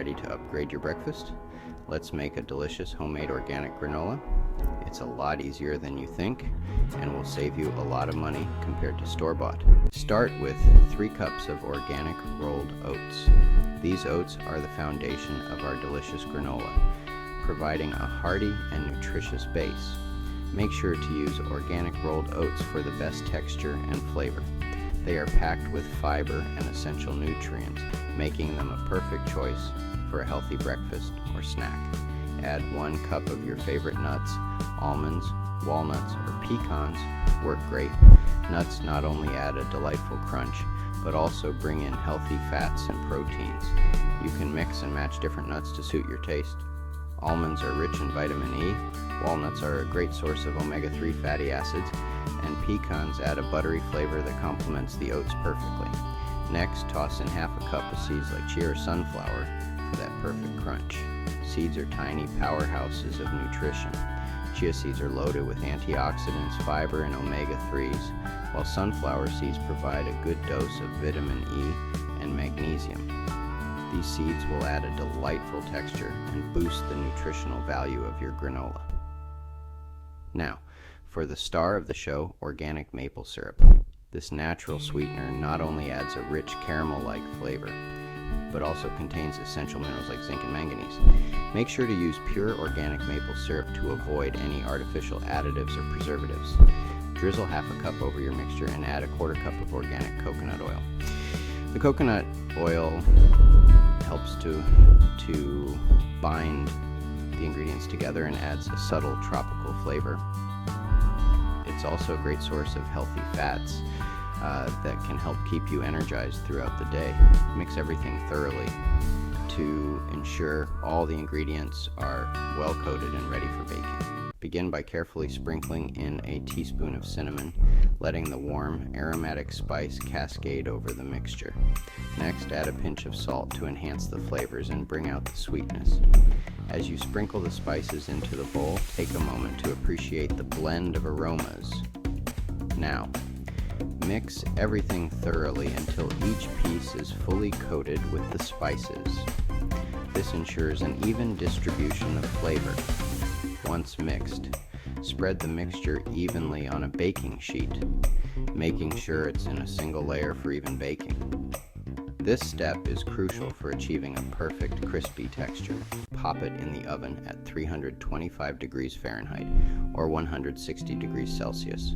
Ready to upgrade your breakfast? Let's make a delicious homemade organic granola. It's a lot easier than you think and will save you a lot of money compared to store-bought. Start with 3 cups of organic rolled oats. These oats are the foundation of our delicious granola, providing a hearty and nutritious base. Make sure to use organic rolled oats for the best texture and flavor. They are packed with fiber and essential nutrients, making them a perfect choice for a healthy breakfast or snack. Add 1 cup of your favorite nuts. Almonds, walnuts, or pecans work great. Nuts not only add a delightful crunch, but also bring in healthy fats and proteins. You can mix and match different nuts to suit your taste. Almonds are rich in vitamin E, walnuts are a great source of omega-3 fatty acids, and pecans add a buttery flavor that complements the oats perfectly. Next, toss in half a cup of seeds like chia or sunflower for that perfect crunch. Seeds are tiny powerhouses of nutrition. Chia seeds are loaded with antioxidants, fiber, and omega-3s, while sunflower seeds provide a good dose of vitamin E and magnesium. These seeds will add a delightful texture and boost the nutritional value of your granola. Now, for the star of the show, organic maple syrup. This natural sweetener not only adds a rich caramel-like flavor, but also contains essential minerals like zinc and manganese. Make sure to use pure organic maple syrup to avoid any artificial additives or preservatives. Drizzle half a cup over your mixture and add a 1/4 cup of organic coconut oil. The coconut oil helps to bind the ingredients together and adds a subtle tropical flavor. It's also a great source of healthy fats that can help keep you energized throughout the day. Mix everything thoroughly to ensure all the ingredients are well coated and ready for baking. Begin by carefully sprinkling in a teaspoon of cinnamon, letting the warm, aromatic spice cascade over the mixture. Next, add a pinch of salt to enhance the flavors and bring out the sweetness. As you sprinkle the spices into the bowl, take a moment to appreciate the blend of aromas. Now, mix everything thoroughly until each piece is fully coated with the spices. This ensures an even distribution of flavor. Once mixed, spread the mixture evenly on a baking sheet, making sure it's in a single layer for even baking. This step is crucial for achieving a perfect crispy texture. Pop it in the oven at 325 degrees Fahrenheit or 160 degrees Celsius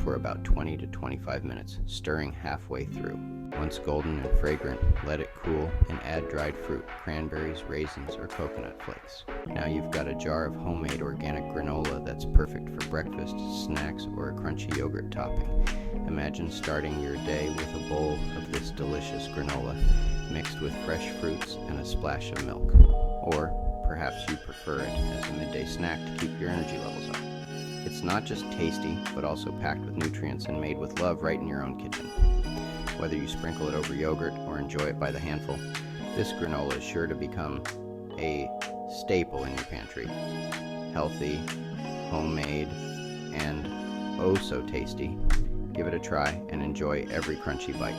for about 20 to 25 minutes, stirring halfway through. Once golden and fragrant, let it cool and add dried fruit, cranberries, raisins, or coconut flakes. Now you've got a jar of homemade organic granola that's perfect for breakfast, snacks, or a crunchy yogurt topping. Imagine starting your day with a bowl of this delicious granola, mixed with fresh fruits and a splash of milk. Or perhaps you prefer it as a midday snack to keep your energy levels up. It's not just tasty, but also packed with nutrients and made with love right in your own kitchen. Whether you sprinkle it over yogurt or enjoy it by the handful, this granola is sure to become a staple in your pantry. Healthy, homemade, and oh so tasty. Give it a try and enjoy every crunchy bite.